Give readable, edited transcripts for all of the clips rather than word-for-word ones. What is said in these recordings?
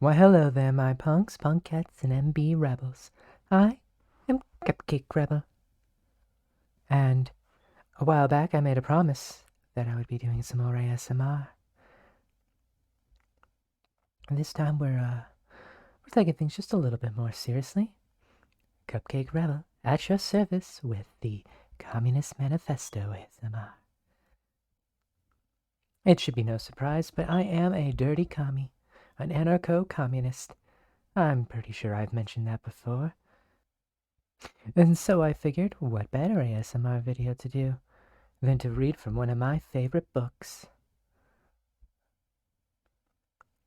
Why, hello there, my punks, punkettes, and enbie rebels. I am Cupcake Rebel. And a while back I made a promise that I would be doing some more ASMR. And this time we're taking things just a little bit more seriously. Cupcake Rebel at your service with the Communist Manifesto ASMR. It should be no surprise, but I am a dirty commie, an anarcho-communist. I'm pretty sure I've mentioned that before. And so I figured, what better ASMR video to do than to read from one of my favorite books.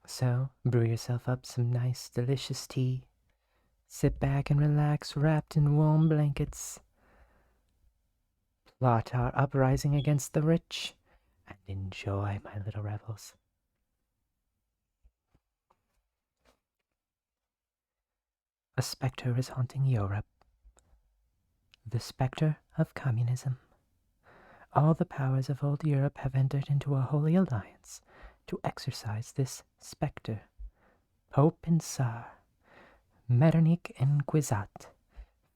So, brew yourself up some nice, delicious tea. Sit back and relax, wrapped in warm blankets. Plot our uprising against the rich, and enjoy, my little rebels. A specter is haunting Europe. The specter of communism. All the powers of old Europe have entered into a holy alliance to exorcise this specter. Pope and Tsar, Metternich and Guizot,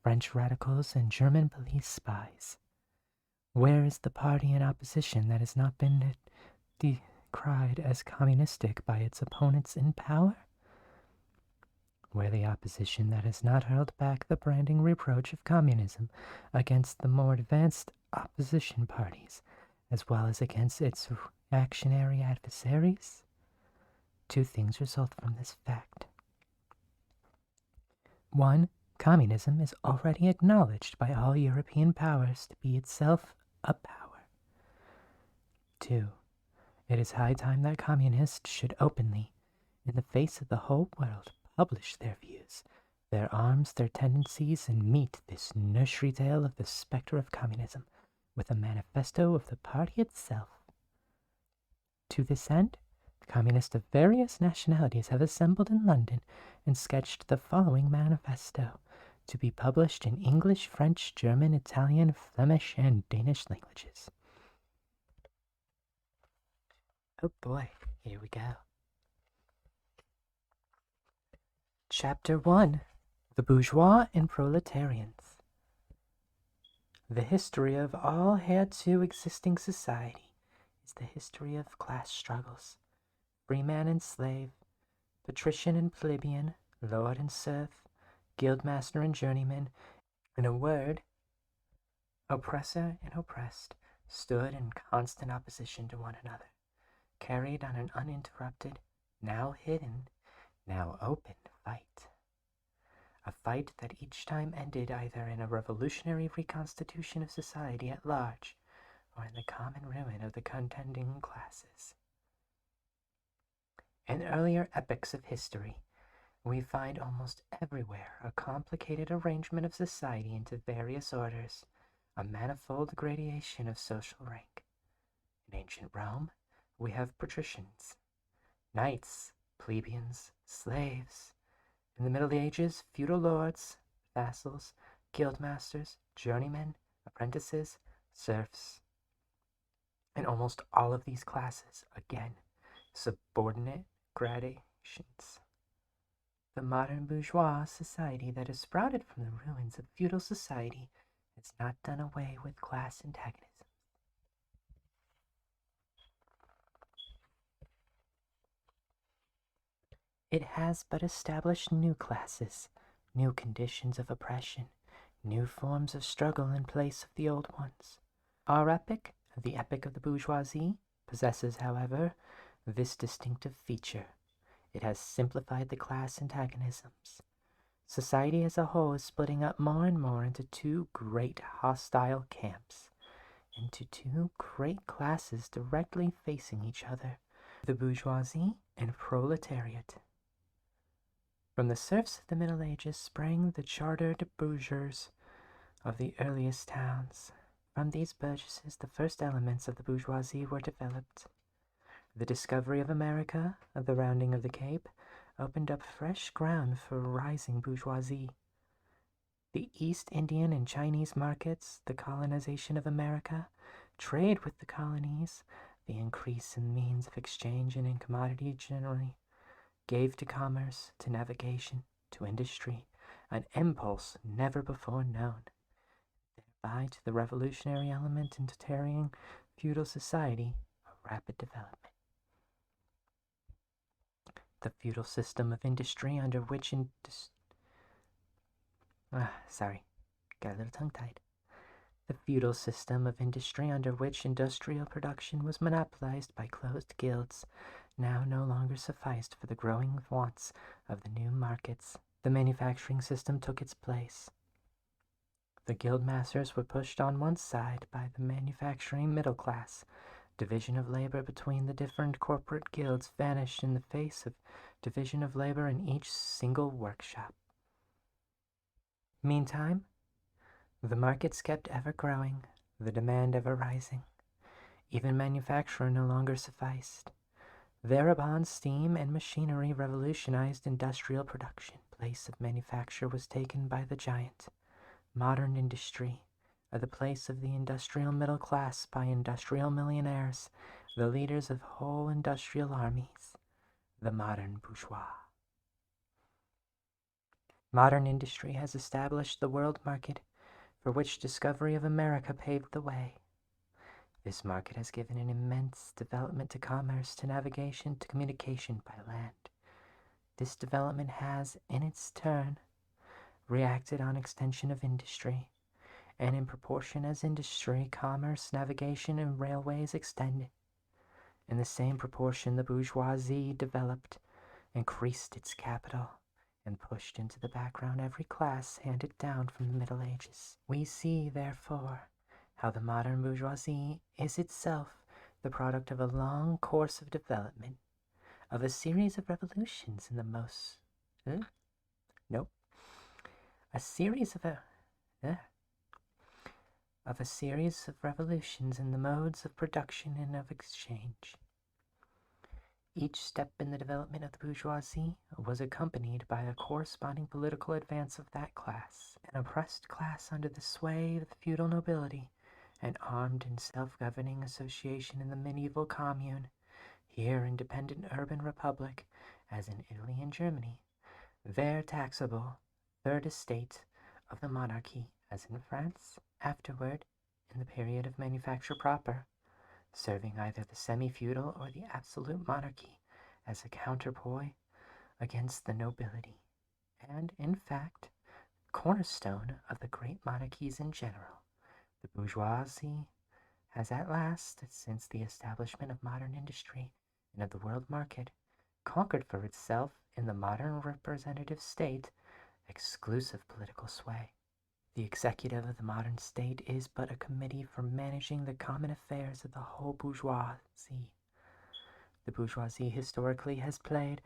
French radicals and German police spies. Where is the party in opposition that has not been decried as communistic by its opponents in power? Where the opposition that has not hurled back the branding reproach of communism against the more advanced opposition parties, as well as against its reactionary adversaries? Two things result from this fact. 1. Communism is already acknowledged by all European powers to be itself a power. 2. It is high time that communists should openly, in the face of the whole world, publish their views, their arms, their tendencies, and meet this nursery tale of the specter of communism with a manifesto of the party itself. To this end, communists of various nationalities have assembled in London and sketched the following manifesto, to be published in English, French, German, Italian, Flemish, and Danish languages. Oh boy, here we go. Chapter 1. The Bourgeois and Proletarians. The history of all hitherto existing society is the history of class struggles. Freeman and slave, patrician and plebeian, lord and serf, guildmaster and journeyman, in a word, oppressor and oppressed, stood in constant opposition to one another, carried on an uninterrupted, now hidden, now open fight. A fight that each time ended either in a revolutionary reconstitution of society at large, or in the common ruin of the contending classes. In earlier epochs of history, we find almost everywhere a complicated arrangement of society into various orders, a manifold gradation of social rank. In ancient Rome, we have patricians, knights, plebeians, slaves. In the Middle Ages, feudal lords, vassals, guildmasters, journeymen, apprentices, serfs. In almost all of these classes, again, subordinate gradations. The modern bourgeois society that has sprouted from the ruins of feudal society has not done away with class antagonism. It has but established new classes, new conditions of oppression, new forms of struggle in place of the old ones. Our epoch, the epoch of the bourgeoisie, possesses, however, this distinctive feature. It has simplified the class antagonisms. Society as a whole is splitting up more and more into two great hostile camps, into two great classes directly facing each other, the bourgeoisie and proletariat. From the serfs of the Middle Ages sprang the chartered bourgeois of the earliest towns. From these burgesses, the first elements of the bourgeoisie were developed. The discovery of America, the rounding of the Cape, opened up fresh ground for rising bourgeoisie. The East Indian and Chinese markets, the colonization of America, trade with the colonies, the increase in means of exchange and in commodity generally, gave to commerce, to navigation, to industry, an impulse never before known, thereby to the revolutionary element in totalitarian feudal society a rapid development. The feudal system of industry under which got a little tongue-tied. The feudal system of industry under which industrial production was monopolized by closed guilds now no longer sufficed for the growing wants of the new markets. The manufacturing system took its place. The guild masters were pushed on one side by the manufacturing middle class. Division of labor between the different corporate guilds vanished in the face of division of labor in each single workshop. Meantime, the markets kept ever growing, the demand ever rising. Even manufacture no longer sufficed. Thereupon steam and machinery revolutionized industrial production. The place of manufacture was taken by the giant, modern industry, the place of the industrial middle class by industrial millionaires, the leaders of whole industrial armies, the modern bourgeois. Modern industry has established the world market, for which discovery of America paved the way. This market has given an immense development to commerce, to navigation, to communication by land. This development has, in its turn, reacted on extension of industry, and in proportion as industry, commerce, navigation, and railways extended, in the same proportion the bourgeoisie developed, increased its capital, and pushed into the background every class handed down from the Middle Ages. We see, therefore, how the modern bourgeoisie is itself the product of a long course of development, of a series of revolutions in the most... A series of revolutions in the modes of production and of exchange. Each step in the development of the bourgeoisie was accompanied by a corresponding political advance of that class, an oppressed class under the sway of the feudal nobility, an armed and self-governing association in the medieval commune, here independent urban republic, as in Italy and Germany, there taxable, third estate of the monarchy, as in France, afterward, in the period of manufacture proper, serving either the semi-feudal or the absolute monarchy as a counterpoise against the nobility, and, in fact, cornerstone of the great monarchies in general. The bourgeoisie has at last, since the establishment of modern industry and of the world market, conquered for itself in the modern representative state exclusive political sway. The executive of the modern state is but a committee for managing the common affairs of the whole bourgeoisie. The bourgeoisie historically has played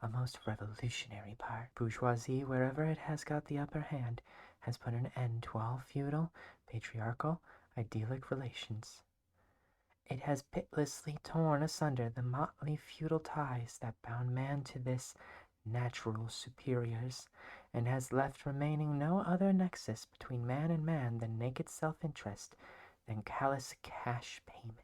a most revolutionary part. Bourgeoisie, wherever it has got the upper hand, has put an end to all feudal, patriarchal, idyllic relations. It has pitilessly torn asunder the motley feudal ties that bound man to this natural superiors, and has left remaining no other nexus between man and man than naked self-interest, than callous cash payment.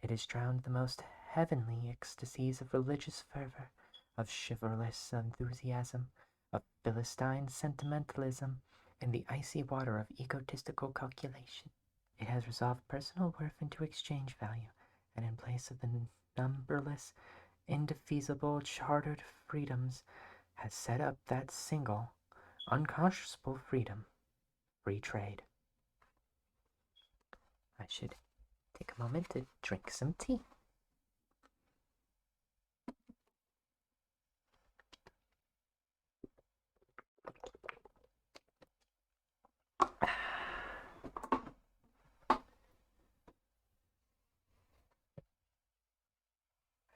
It has drowned the most heavenly ecstasies of religious fervor, of chivalrous enthusiasm, of Philistine sentimentalism, in the icy water of egotistical calculation. It has resolved personal worth into exchange value, and in place of the numberless, indefeasible chartered freedoms, has set up that single, unconscionable freedom, free trade. I should take a moment to drink some tea.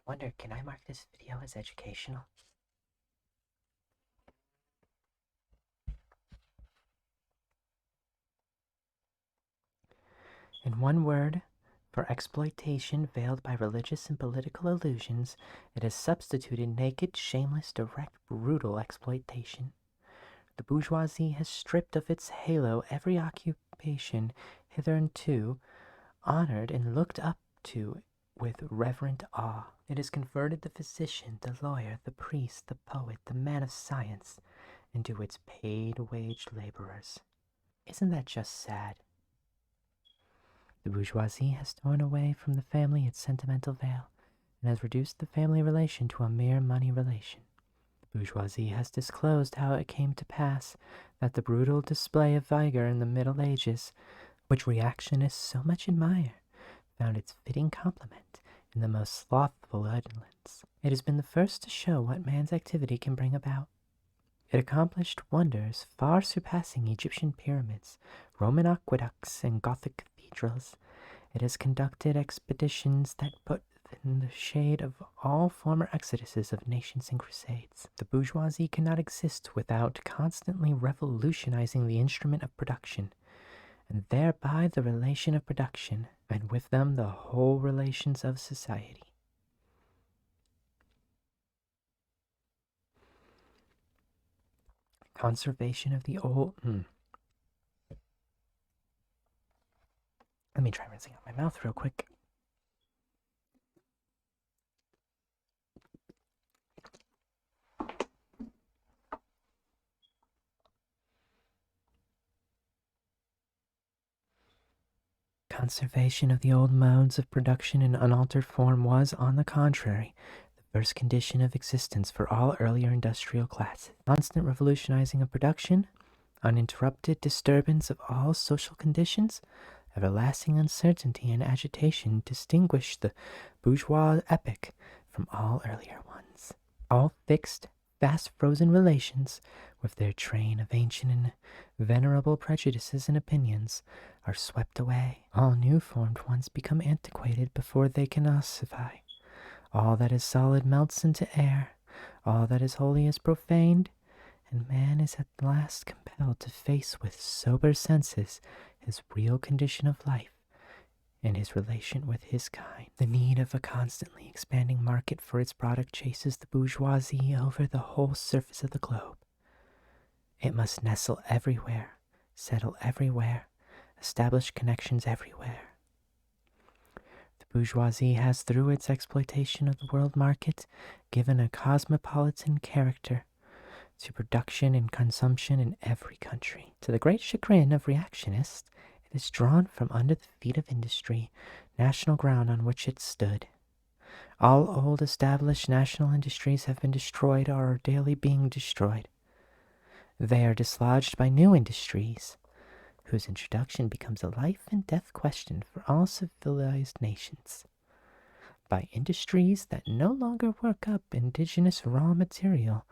I wonder, can I mark this video as educational? In one word, for exploitation veiled by religious and political illusions, it has substituted naked, shameless, direct, brutal exploitation. The bourgeoisie has stripped of its halo every occupation hitherto honored and looked up to with reverent awe. It has converted the physician, the lawyer, the priest, the poet, the man of science into its paid-wage laborers. Isn't that just sad? The bourgeoisie has torn away from the family its sentimental veil and has reduced the family relation to a mere money relation. The bourgeoisie has disclosed how it came to pass that the brutal display of vigor in the Middle Ages, which reactionists so much admire, found its fitting complement in the most slothful indolence. It has been the first to show what man's activity can bring about. It accomplished wonders far surpassing Egyptian pyramids, Roman aqueducts, and Gothic cathedrals. It has conducted expeditions that put in the shade of all former exoduses of nations and crusades. The bourgeoisie cannot exist without constantly revolutionizing the instrument of production, and thereby the relation of production, and with them the whole relations of society. Conservation of the old... Let me try rinsing out my mouth real quick. Conservation of the old modes of production in unaltered form was, on the contrary, the first condition of existence for all earlier industrial classes. Constant revolutionizing of production, uninterrupted disturbance of all social conditions, everlasting uncertainty and agitation distinguish the bourgeois epoch from all earlier ones. All fixed, fast-frozen relations, with their train of ancient and venerable prejudices and opinions, are swept away. All new-formed ones become antiquated before they can ossify. All that is solid melts into air. All that is holy is profaned, and man is at last compelled to face with sober senses his real condition of life and his relation with his kind. The need of a constantly expanding market for its product chases the bourgeoisie over the whole surface of the globe. It must nestle everywhere, settle everywhere, establish connections everywhere. The bourgeoisie has, through its exploitation of the world market, given a cosmopolitan character to production and consumption in every country. To the great chagrin of reactionists, it is drawn from under the feet of industry, national ground on which it stood. All old established national industries have been destroyed or are daily being destroyed. They are dislodged by new industries, whose introduction becomes a life and death question for all civilized nations. By industries that no longer work up indigenous raw material,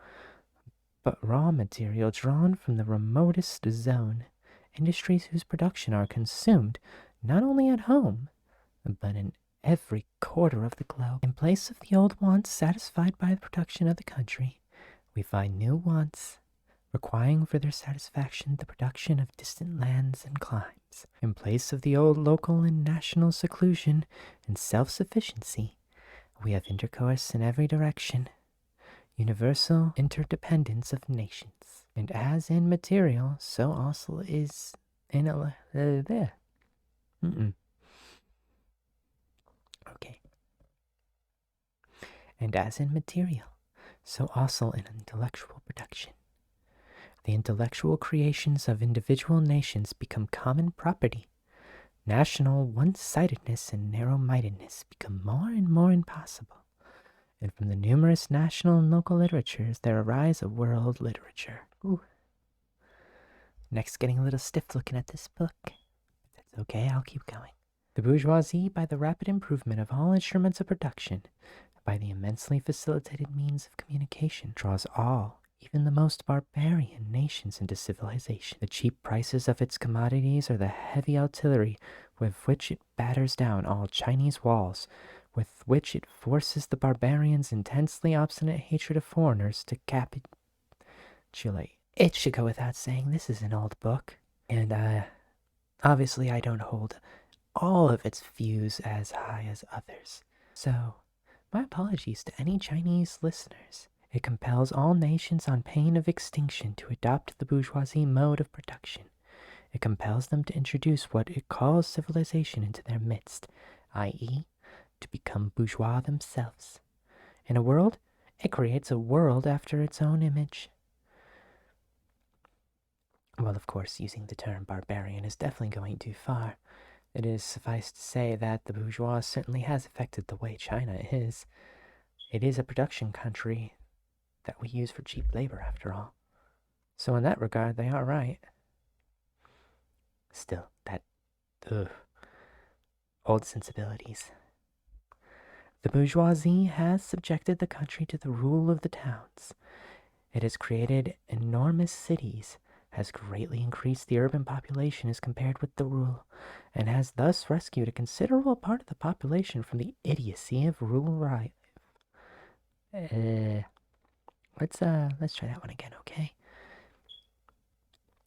but raw material drawn from the remotest zone, industries whose production are consumed not only at home, but in every quarter of the globe. In place of the old wants satisfied by the production of the country, we find new wants, requiring for their satisfaction the production of distant lands and climes. In place of the old local and national seclusion and self-sufficiency, we have intercourse in every direction, universal interdependence of nations. And as in material, so also is in Okay. And as in material, so also in intellectual production. The intellectual creations of individual nations become common property. National one-sidedness and narrow-mindedness become more and more impossible. And from the numerous national and local literatures, there arise a world literature. Ooh. Neck's getting a little stiff looking at this book. That's okay, I'll keep going. The bourgeoisie, by the rapid improvement of all instruments of production, by the immensely facilitated means of communication, draws all, even the most barbarian nations into civilization. The cheap prices of its commodities are the heavy artillery with which it batters down all Chinese walls, with which it forces the barbarians' intensely obstinate hatred of foreigners to capitulate. It should go without saying this is an old book, and obviously I don't hold all of its views as high as others. So, my apologies to any Chinese listeners. It compels all nations on pain of extinction to adopt the bourgeoisie mode of production. It compels them to introduce what it calls civilization into their midst, i.e., to become bourgeois themselves. In a world, it creates a world after its own image. Well, of course, using the term barbarian is definitely going too far. It is suffice to say that the bourgeois certainly has affected the way China is. It is a production country that we use for cheap labor, after all. So in that regard, they are right. Still, that, old sensibilities. The bourgeoisie has subjected the country to the rule of the towns. It has created enormous cities, has greatly increased the urban population as compared with the rural, and has thus rescued a considerable part of the population from the idiocy of rural life. Let's try that one again, okay?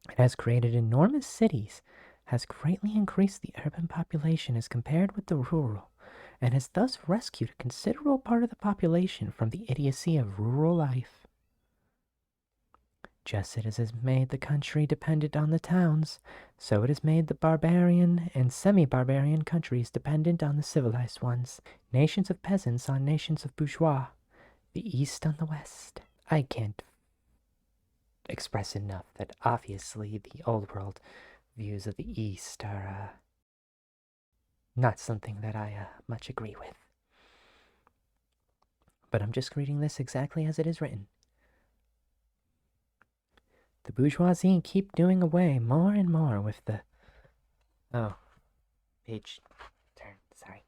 It has created enormous cities, has greatly increased the urban population as compared with the rural, and has thus rescued a considerable part of the population from the idiocy of rural life. Just as it has made the country dependent on the towns, so it has made the barbarian and semi-barbarian countries dependent on the civilized ones, nations of peasants on nations of bourgeois, the East on the West. I can't express enough that obviously the old world views of the East are not something that I much agree with. But I'm just reading this exactly as it is written. The bourgeoisie keep doing away more and more with the... Oh, page turn, sorry.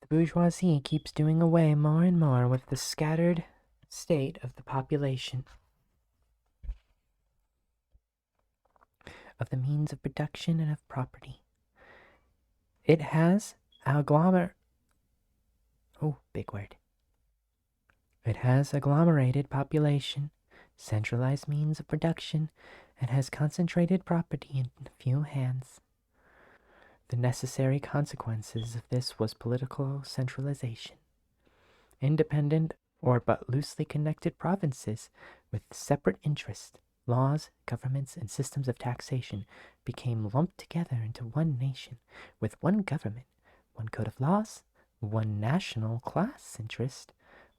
The bourgeoisie keeps doing away more and more with the scattered state of the population, of the means of production and of property. It has It has agglomerated population, centralized means of production, and has concentrated property in a few hands. The necessary consequences of this was political centralization. Independent or but loosely connected provinces with separate interests, laws, governments, and systems of taxation became lumped together into one nation with one government, one code of laws, one national class interest,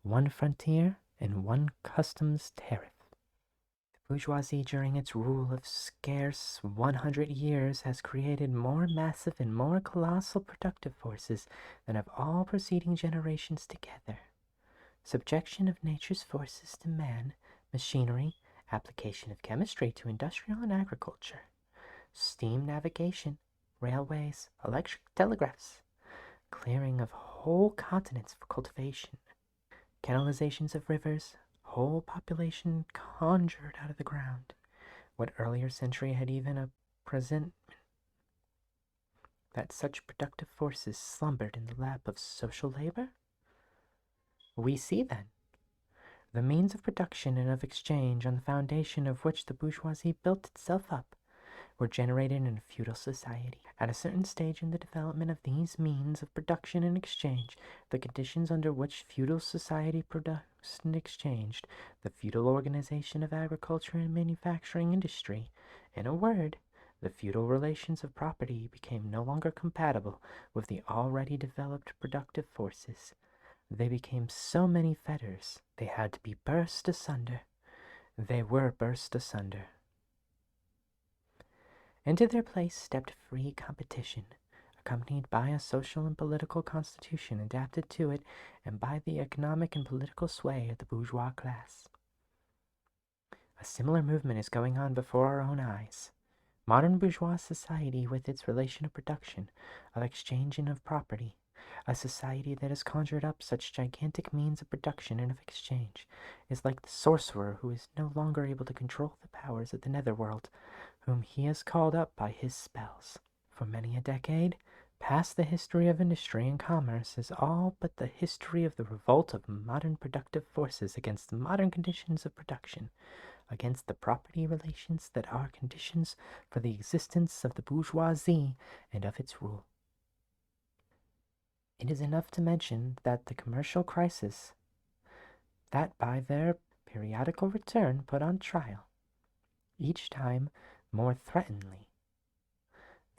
one frontier, and one customs tariff. The bourgeoisie during its rule of scarce 100 years has created more massive and more colossal productive forces than of all preceding generations together. Subjection of nature's forces to man, machinery, application of chemistry to industrial and agriculture, steam navigation, railways, electric telegraphs, clearing of whole continents for cultivation, canalizations of rivers, whole population conjured out of the ground. What earlier century had even a presentiment that such productive forces slumbered in the lap of social labor? We see, then, the means of production and of exchange on the foundation of which the bourgeoisie built itself up were generated in a feudal society. At a certain stage in the development of these means of production and exchange, the conditions under which feudal society produced and exchanged, the feudal organization of agriculture and manufacturing industry, in a word, the feudal relations of property became no longer compatible with the already developed productive forces. They became so many fetters, they had to be burst asunder. They were burst asunder. Into their place stepped free competition, accompanied by a social and political constitution adapted to it and by the economic and political sway of the bourgeois class. A similar movement is going on before our own eyes. Modern bourgeois society, with its relation of production, of exchange, and of property, a society that has conjured up such gigantic means of production and of exchange, is like the sorcerer who is no longer able to control the powers of the netherworld, whom he has called up by his spells. For many a decade past, the history of industry and commerce is all but the history of the revolt of modern productive forces against the modern conditions of production, against the property relations that are conditions for the existence of the bourgeoisie and of its rule. It is enough to mention that the commercial crisis, that by their periodical return put on trial, each time more threateningly,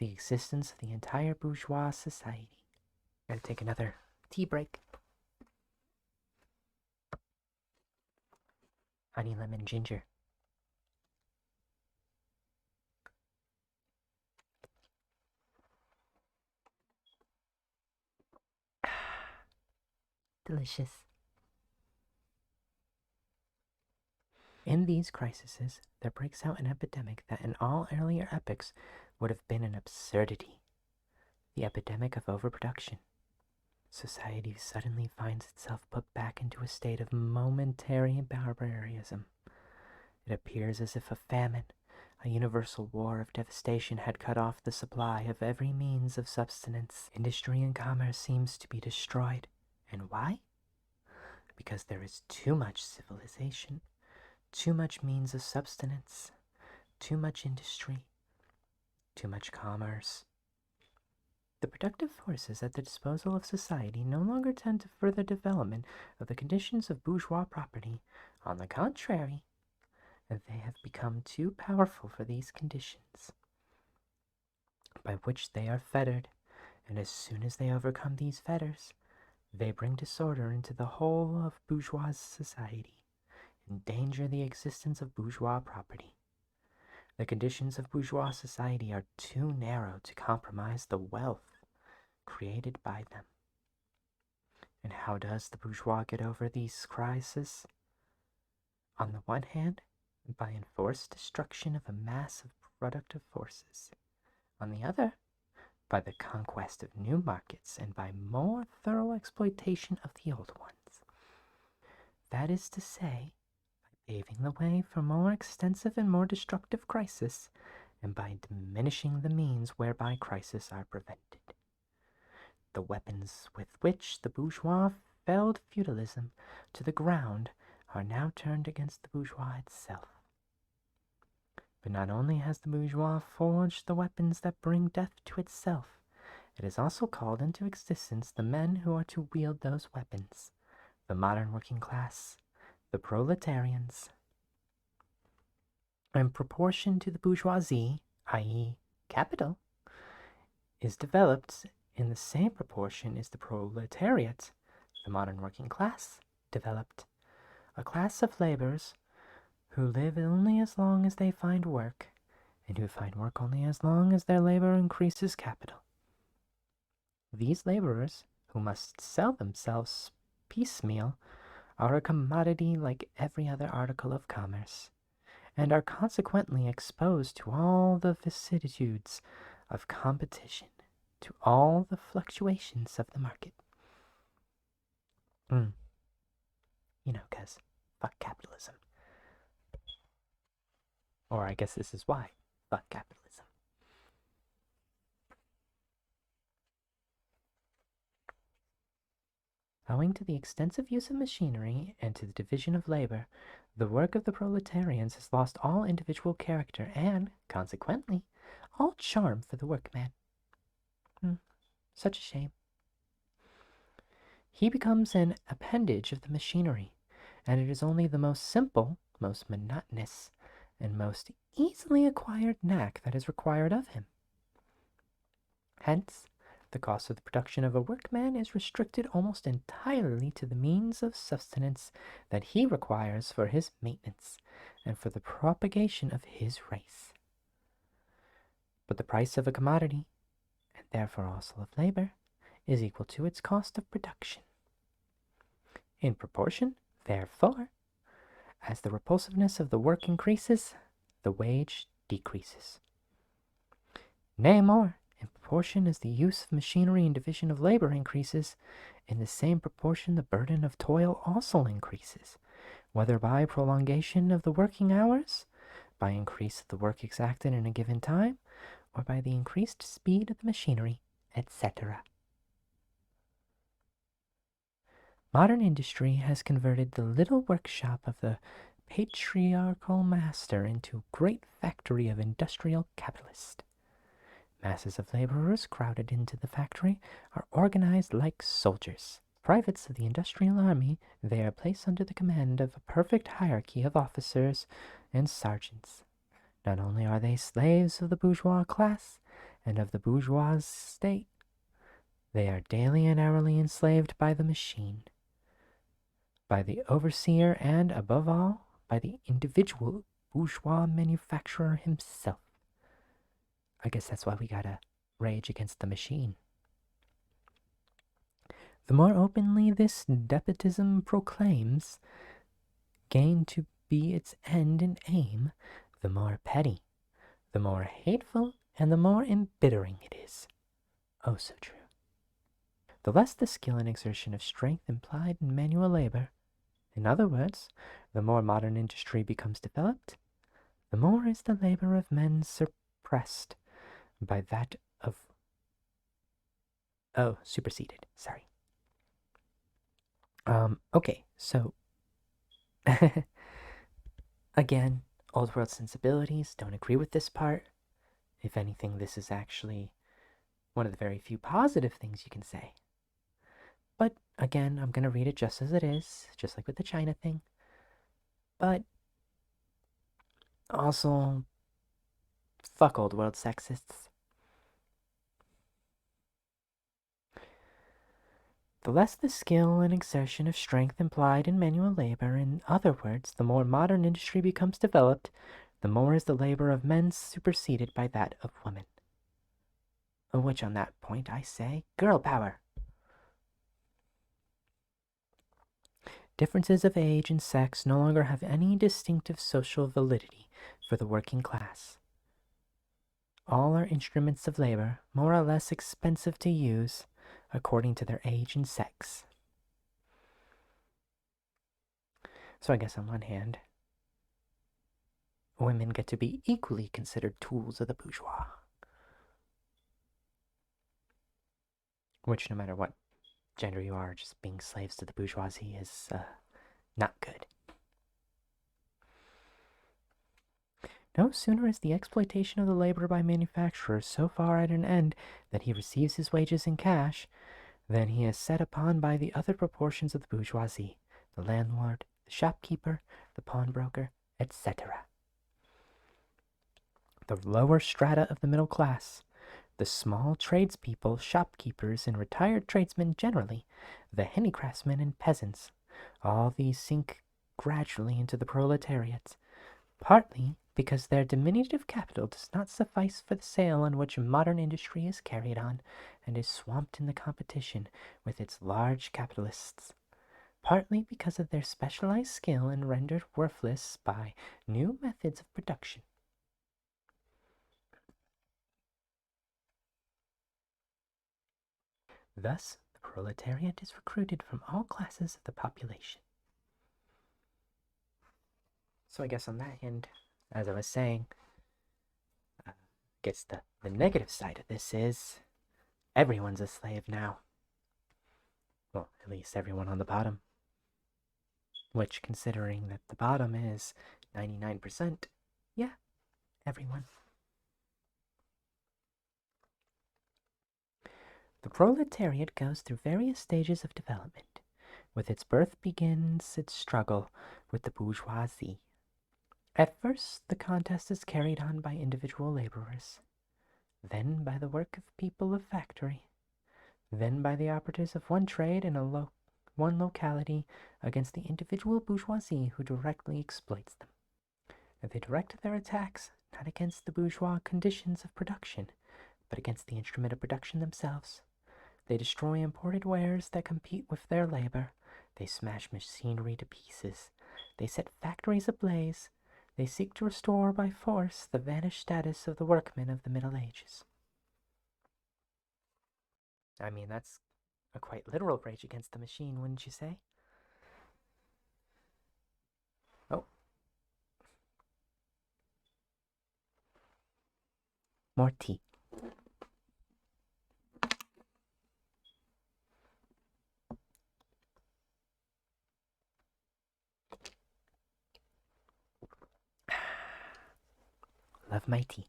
the existence of the entire bourgeois society. Gotta take another tea break. Honey, lemon, ginger. Delicious. In these crises, there breaks out an epidemic that in all earlier epochs would have been an absurdity. The epidemic of overproduction. Society suddenly finds itself put back into a state of momentary barbarism. It appears as if a famine, a universal war of devastation, had cut off the supply of every means of subsistence. Industry and commerce seems to be destroyed. And why? Because there is too much civilization, too much means of subsistence, too much industry, too much commerce. The productive forces at the disposal of society no longer tend to further development of the conditions of bourgeois property. On the contrary, they have become too powerful for these conditions, by which they are fettered, and as soon as they overcome these fetters, they bring disorder into the whole of bourgeois society, endanger the existence of bourgeois property. The conditions of bourgeois society are too narrow to compromise the wealth created by them. And how does the bourgeois get over these crises? On the one hand, by enforced destruction of a mass of productive forces. On the other, by the conquest of new markets and by more thorough exploitation of the old ones. That is to say, by paving the way for more extensive and more destructive crises, and by diminishing the means whereby crises are prevented. The weapons with which the bourgeois felled feudalism to the ground are now turned against the bourgeois itself. But not only has the bourgeois forged the weapons that bring death to itself, it has also called into existence the men who are to wield those weapons, the modern working class, the proletarians. In proportion to the bourgeoisie, i.e., capital, is developed, in the same proportion is the proletariat, the modern working class, developed, a class of laborers who live only as long as they find work, and who find work only as long as their labor increases capital. These laborers, who must sell themselves piecemeal, are a commodity like every other article of commerce, and are consequently exposed to all the vicissitudes of competition, to all the fluctuations of the market. 'Cause fuck capitalism. Or I guess this is why. Fuck capitalism. Owing to the extensive use of machinery and to the division of labor, the work of the proletarians has lost all individual character and, consequently, all charm for the workman. Such a shame. He becomes an appendage of the machinery, and it is only the most simple, most monotonous, and most easily acquired knack that is required of him. Hence, the cost of the production of a workman is restricted almost entirely to the means of sustenance that he requires for his maintenance and for the propagation of his race. But the price of a commodity, and therefore also of labor, is equal to its cost of production. In proportion, therefore, as the repulsiveness of the work increases, the wage decreases. Nay, more, in proportion as the use of machinery and division of labor increases, in the same proportion the burden of toil also increases, whether by prolongation of the working hours, by increase of the work exacted in a given time, or by the increased speed of the machinery, etc. Modern industry has converted the little workshop of the patriarchal master into a great factory of industrial capitalist. Masses of laborers crowded into the factory are organized like soldiers. Privates of the industrial army, they are placed under the command of a perfect hierarchy of officers and sergeants. Not only are they slaves of the bourgeois class, and of the bourgeois state. They are daily and hourly enslaved by the machine, by the overseer, and, above all, by the individual bourgeois manufacturer himself. I guess that's why we gotta rage against the machine. The more openly this despotism proclaims gain to be its end and aim, the more petty, the more hateful, and the more embittering it is. Oh, so true. The less the skill and exertion of strength implied in manual labor, in other words, the more modern industry becomes developed, the more is the labor of men suppressed by that of... Oh, superseded. Sorry. Okay, so... Again, old world sensibilities don't agree with this part. If anything, this is actually one of the very few positive things you can say. But again, I'm going to read it just as it is, just like with the China thing. But also, fuck old world sexists. The less the skill and exertion of strength implied in manual labor, in other words, the more modern industry becomes developed, the more is the labor of men superseded by that of women. Which on that point I say, girl power. Differences of age and sex no longer have any distinctive social validity for the working class. All are instruments of labor, more or less expensive to use, according to their age and sex. So I guess on one hand, women get to be equally considered tools of the bourgeois. Which, no matter what gender you are, just being slaves to the bourgeoisie is not good. No sooner is the exploitation of the labor by manufacturers so far at an end that he receives his wages in cash, than he is set upon by the other proportions of the bourgeoisie, the landlord, the shopkeeper, the pawnbroker, etc. The lower strata of the middle class, the small tradespeople, shopkeepers, and retired tradesmen generally, the handicraftsmen and peasants, all these sink gradually into the proletariat, partly because their diminutive capital does not suffice for the scale on which modern industry is carried on, and is swamped in the competition with its large capitalists, partly because of their specialized skill and rendered worthless by new methods of production. Thus, the proletariat is recruited from all classes of the population. So I guess on that end, as I was saying, I guess the negative side of this is everyone's a slave now. Well, at least everyone on the bottom. Which, considering that the bottom is 99%, yeah, everyone. The proletariat goes through various stages of development. With its birth begins its struggle with the bourgeoisie. At first, the contest is carried on by individual laborers, then by the work of people of factory, then by the operatives of one trade in one locality against the individual bourgeoisie who directly exploits them. They direct their attacks not against the bourgeois conditions of production, but against the instrument of production themselves. They destroy imported wares that compete with their labor. They smash machinery to pieces. They set factories ablaze. They seek to restore by force the vanished status of the workmen of the Middle Ages. I mean, that's a quite literal rage against the machine, wouldn't you say? Oh. More tea. Love my tea.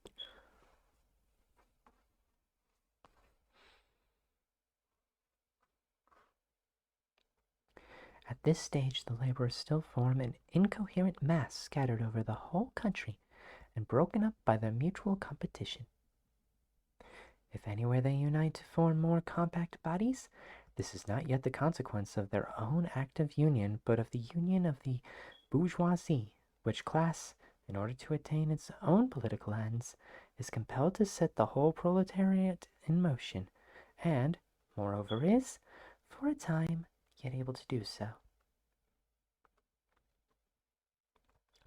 At this stage, the laborers still form an incoherent mass scattered over the whole country and broken up by their mutual competition. If anywhere they unite to form more compact bodies, this is not yet the consequence of their own active union, but of the union of the bourgeoisie, which class, in order to attain its own political ends, is compelled to set the whole proletariat in motion, and, moreover, is, for a time, yet able to do so.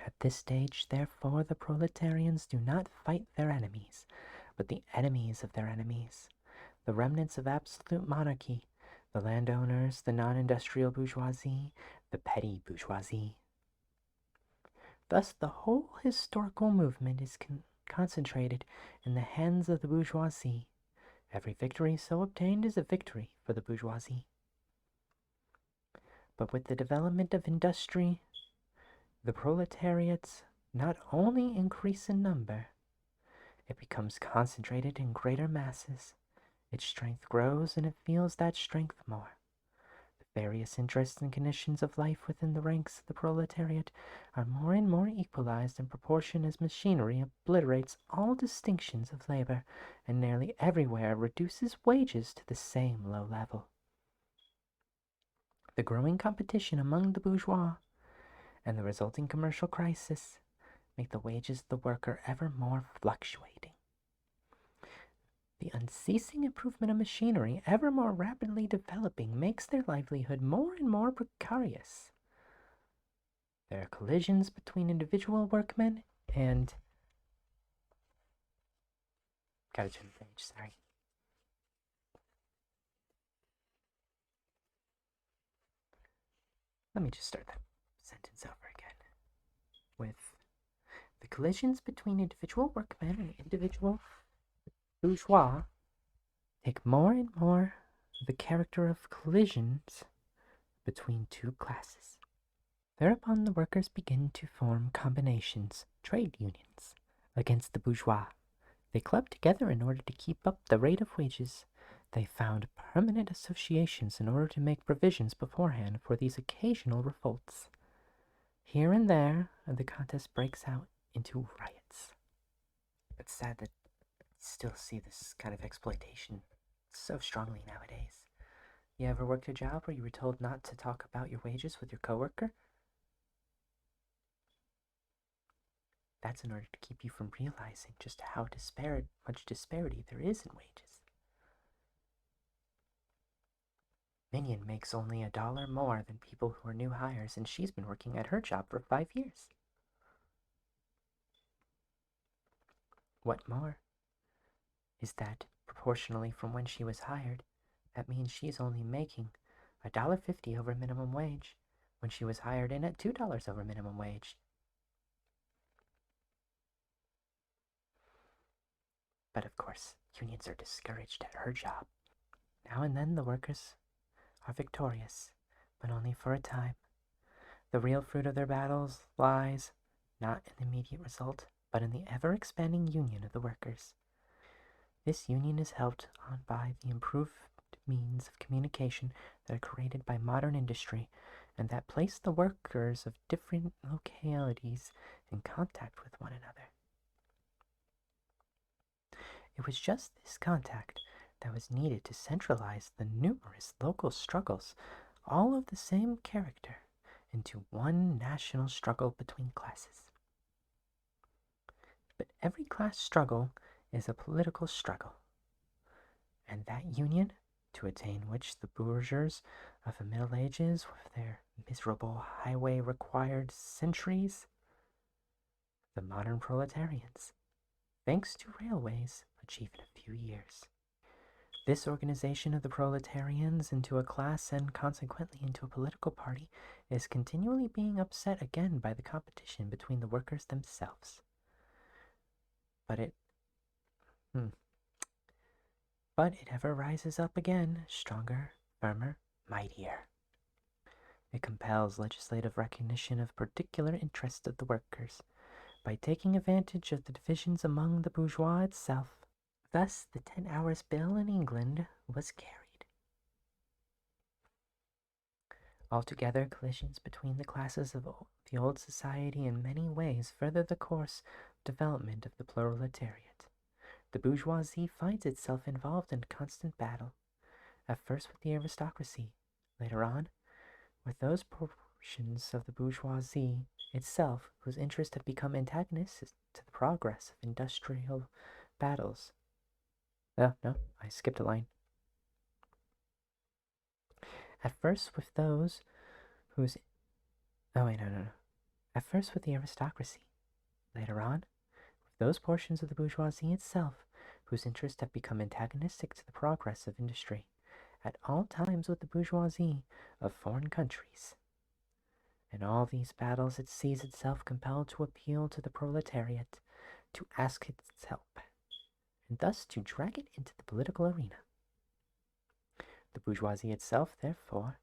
At this stage, therefore, the proletarians do not fight their enemies, but the enemies of their enemies, the remnants of absolute monarchy, the landowners, the non-industrial bourgeoisie, the petty bourgeoisie. Thus the whole historical movement is concentrated in the hands of the bourgeoisie. Every victory so obtained is a victory for the bourgeoisie. But with the development of industry, the proletariats not only increase in number, it becomes concentrated in greater masses. Its strength grows, and it feels that strength more. The various interests and conditions of life within the ranks of the proletariat are more and more equalized in proportion as machinery obliterates all distinctions of labor, and nearly everywhere reduces wages to the same low level. The growing competition among the bourgeois and the resulting commercial crisis make the wages of the worker ever more fluctuating. The unceasing improvement of machinery, ever more rapidly developing, makes their livelihood more and more precarious. There are collisions between individual workmen and... Gotta turn the page, sorry. Let me just start that sentence over again. With the collisions between individual workmen and individual bourgeois take more and more the character of collisions between two classes. Thereupon the workers begin to form combinations, trade unions, against the bourgeois. They club together in order to keep up the rate of wages. They found permanent associations in order to make provisions beforehand for these occasional revolts. Here and there, the contest breaks out into riots. It's sad that you still see this kind of exploitation so strongly nowadays. You ever worked a job where you were told not to talk about your wages with your coworker? That's in order to keep you from realizing just how much disparity there is in wages. Minion makes only $1 more than people who are new hires, and she's been working at her job for 5 years. What more is that, proportionally from when she was hired, that means she's only making $1.50 over minimum wage when she was hired in at $2 over minimum wage. But of course, unions are discouraged at her job. Now and then the workers are victorious, but only for a time. The real fruit of their battles lies not in the immediate result, but in the ever-expanding union of the workers. This union is helped on by the improved means of communication that are created by modern industry, and that place the workers of different localities in contact with one another. It was just this contact that was needed to centralize the numerous local struggles, all of the same character, into one national struggle between classes. But every class struggle is a political struggle, and that union, to attain which the bourgeois of the Middle Ages, with their miserable highway required centuries, the modern proletarians, thanks to railways, achieve in a few years. This organization of the proletarians into a class and consequently into a political party is continually being upset again by the competition between the workers themselves. But it ever rises up again, stronger, firmer, mightier. It compels legislative recognition of particular interests of the workers by taking advantage of the divisions among the bourgeois itself. Thus, the 10 Hours Bill in England was carried. Altogether, collisions between the classes of the old society in many ways further the course of development of the proletariat. The bourgeoisie finds itself involved in constant battle, at first with the aristocracy, later on with those portions of the bourgeoisie itself whose interests have become antagonists to the progress of industrial battles. Oh, no, I skipped a line. At first with those whose... Oh, wait, no. At first with the aristocracy, later on with those portions of the bourgeoisie itself whose interests have become antagonistic to the progress of industry, at all times with the bourgeoisie of foreign countries. In all these battles it sees itself compelled to appeal to the proletariat, to ask its help, and thus to drag it into the political arena. The bourgeoisie itself, therefore,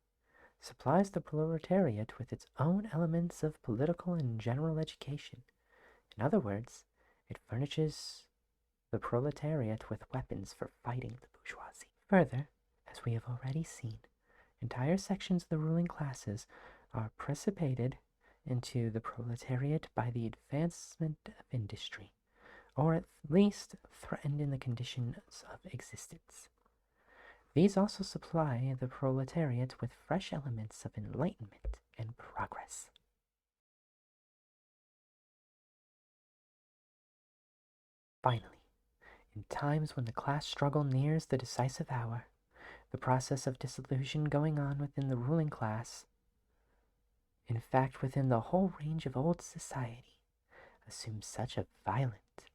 supplies the proletariat with its own elements of political and general education. In other words, it furnishes the proletariat with weapons for fighting the bourgeoisie. Further, as we have already seen, entire sections of the ruling classes are precipitated into the proletariat by the advancement of industry, or at least threatened in the conditions of existence. These also supply the proletariat with fresh elements of enlightenment and progress. Finally, in times when the class struggle nears the decisive hour, the process of dissolution going on within the ruling class, in fact within the whole range of old society, assumes such a violent,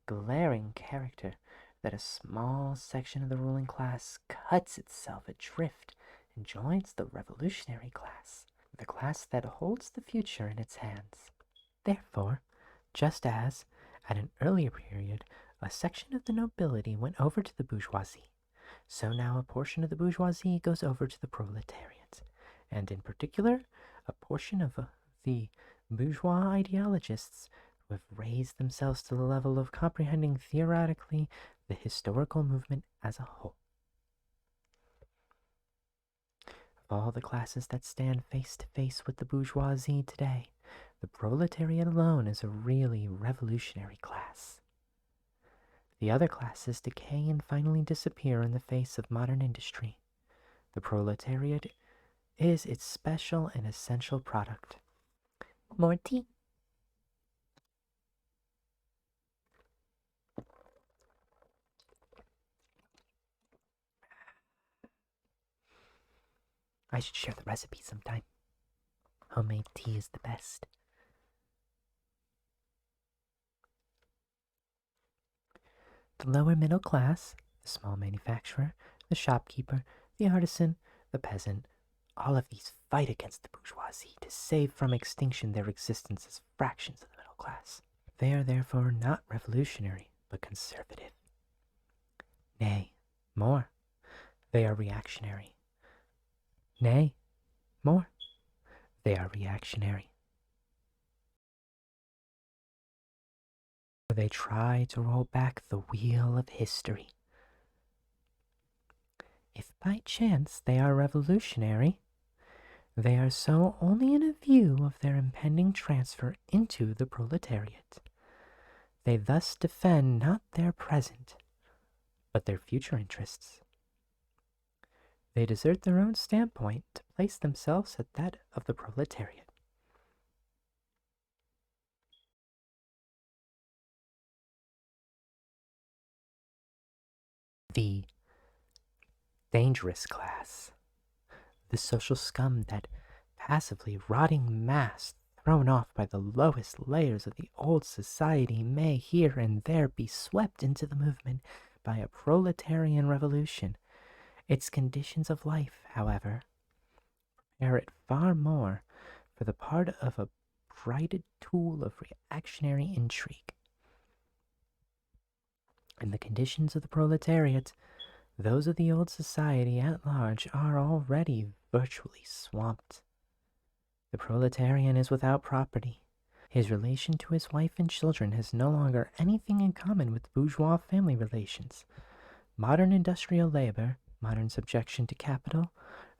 glaring character that a small section of the ruling class cuts itself adrift and joins the revolutionary class, the class that holds the future in its hands. Therefore, just as, at an earlier period, a section of the nobility went over to the bourgeoisie, so now a portion of the bourgeoisie goes over to the proletariat, and in particular, a portion of the bourgeois ideologists who have raised themselves to the level of comprehending theoretically the historical movement as a whole. Of all the classes that stand face to face with the bourgeoisie today, the proletariat alone is a really revolutionary class. The other classes decay and finally disappear in the face of modern industry. The proletariat is its special and essential product. More tea. I should share the recipe sometime. Homemade tea is the best. The lower middle class, the small manufacturer, the shopkeeper, the artisan, the peasant, all of these fight against the bourgeoisie to save from extinction their existence as fractions of the middle class. They are therefore not revolutionary, but conservative. Nay, more, they are reactionary. Nay, more, they are reactionary. They try to roll back the wheel of history. If by chance they are revolutionary, they are so only in a view of their impending transfer into the proletariat. They thus defend not their present, but their future interests. They desert their own standpoint to place themselves at that of the proletariat. The dangerous class, the social scum, that passively rotting mass thrown off by the lowest layers of the old society, may here and there be swept into the movement by a proletarian revolution. Its conditions of life, however, prepare it far more for the part of a brighted tool of reactionary intrigue. In the conditions of the proletariat, those of the old society at large are already virtually swamped. The proletarian is without property. His relation to his wife and children has no longer anything in common with bourgeois family relations. Modern industrial labor, modern subjection to capital,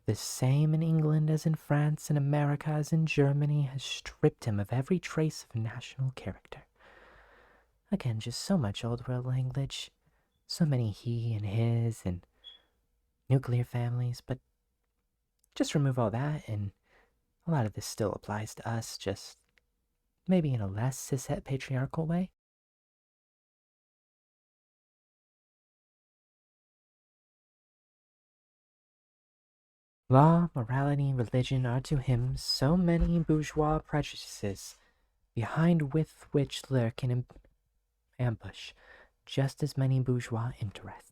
the same in England as in France, in America as in Germany, has stripped him of every trace of national character. Again, just so much old world language. So many he and his and nuclear families, but just remove all that and a lot of this still applies to us, just maybe in a less cishet patriarchal way. Law, morality, religion are to him so many bourgeois prejudices, behind with which lurk an ambush just as many bourgeois interests.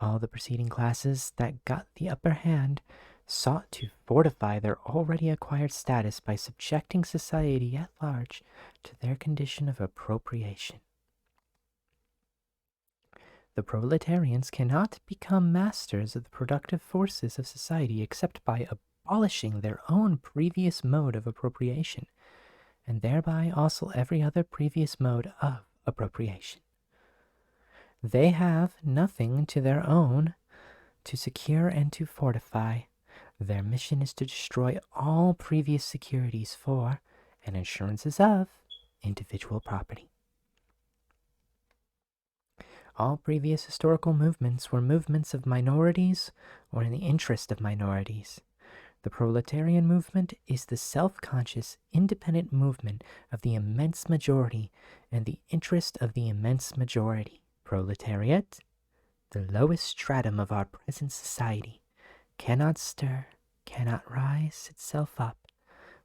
All the preceding classes that got the upper hand sought to fortify their already acquired status by subjecting society at large to their condition of appropriation. The proletarians cannot become masters of the productive forces of society except by abolishing their own previous mode of appropriation, and thereby also every other previous mode of appropriation. They have nothing to their own to secure and to fortify. Their mission is to destroy all previous securities for and assurances of individual property. All previous historical movements were movements of minorities or in the interest of minorities. The proletarian movement is the self-conscious, independent movement of the immense majority and the interest of the immense majority. Proletariat, the lowest stratum of our present society, cannot stir, cannot rise itself up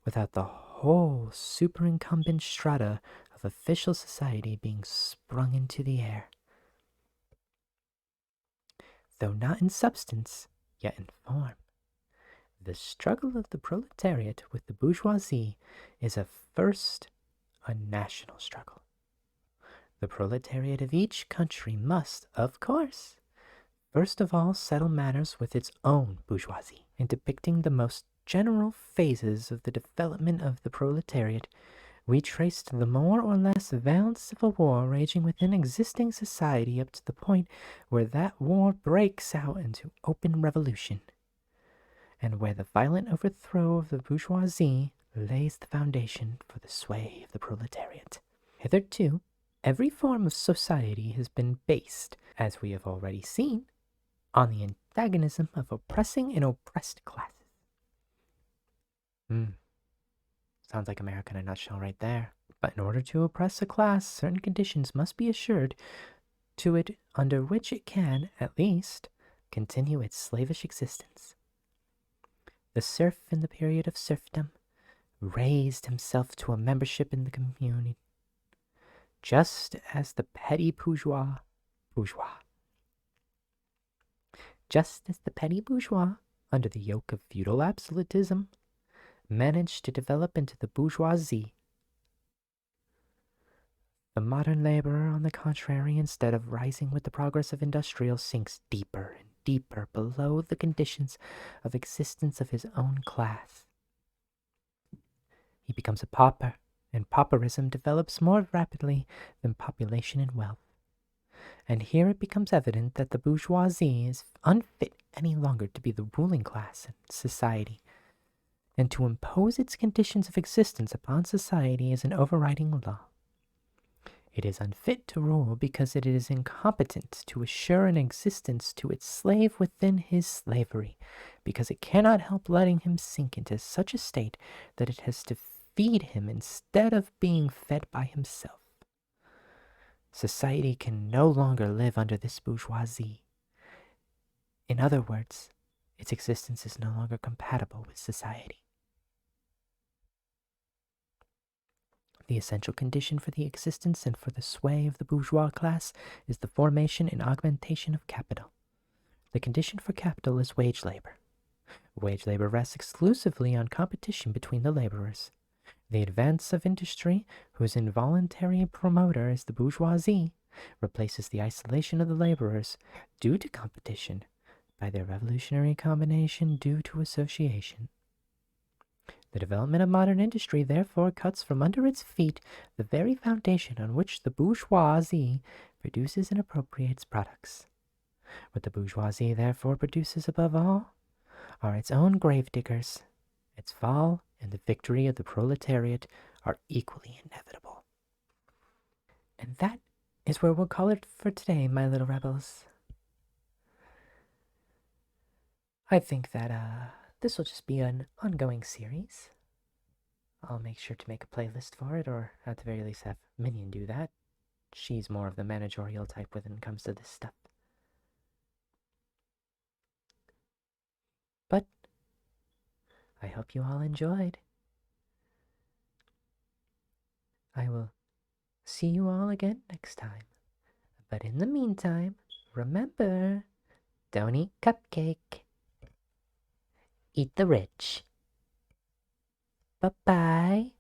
without the whole superincumbent strata of official society being sprung into the air. Though not in substance, yet in form. The struggle of the proletariat with the bourgeoisie is first a national struggle. The proletariat of each country must, of course, first of all settle matters with its own bourgeoisie. In depicting the most general phases of the development of the proletariat, we traced the more or less violent civil war raging within existing society up to the point where that war breaks out into open revolution, and where the violent overthrow of the bourgeoisie lays the foundation for the sway of the proletariat. Hitherto, every form of society has been based, as we have already seen, on the antagonism of oppressing and oppressed classes. Sounds like America in a nutshell right there. But in order to oppress a class, certain conditions must be assured to it under which it can, at least, continue its slavish existence. The serf in the period of serfdom raised himself to a membership in the community, just as the petty bourgeois, under the yoke of feudal absolutism, managed to develop into the bourgeoisie. The modern laborer, on the contrary, instead of rising with the progress of industrial, sinks deeper and deeper below the conditions of existence of his own class. He becomes a pauper, and pauperism develops more rapidly than population and wealth. And here it becomes evident that the bourgeoisie is unfit any longer to be the ruling class in society, and to impose its conditions of existence upon society is an overriding law. It is unfit to rule because it is incompetent to assure an existence to its slave within his slavery, because it cannot help letting him sink into such a state that it has to feed him instead of being fed by himself. Society can no longer live under this bourgeoisie. In other words, its existence is no longer compatible with society. The essential condition for the existence and for the sway of the bourgeois class is the formation and augmentation of capital. The condition for capital is wage labor. Wage labor rests exclusively on competition between the laborers. The advance of industry, whose involuntary promoter is the bourgeoisie, replaces the isolation of the laborers due to competition by their revolutionary combination due to association. The development of modern industry therefore cuts from under its feet the very foundation on which the bourgeoisie produces and appropriates products. What the bourgeoisie therefore produces above all are its own gravediggers. Its fall and the victory of the proletariat are equally inevitable. And that is where we'll call it for today, my little rebels. I think that this will just be an ongoing series. I'll make sure to make a playlist for it, or at the very least have Minion do that. She's more of the managerial type when it comes to this stuff. But I hope you all enjoyed. I will see you all again next time. But in the meantime, remember, don't eat cupcake. Eat the rich. Bye-bye.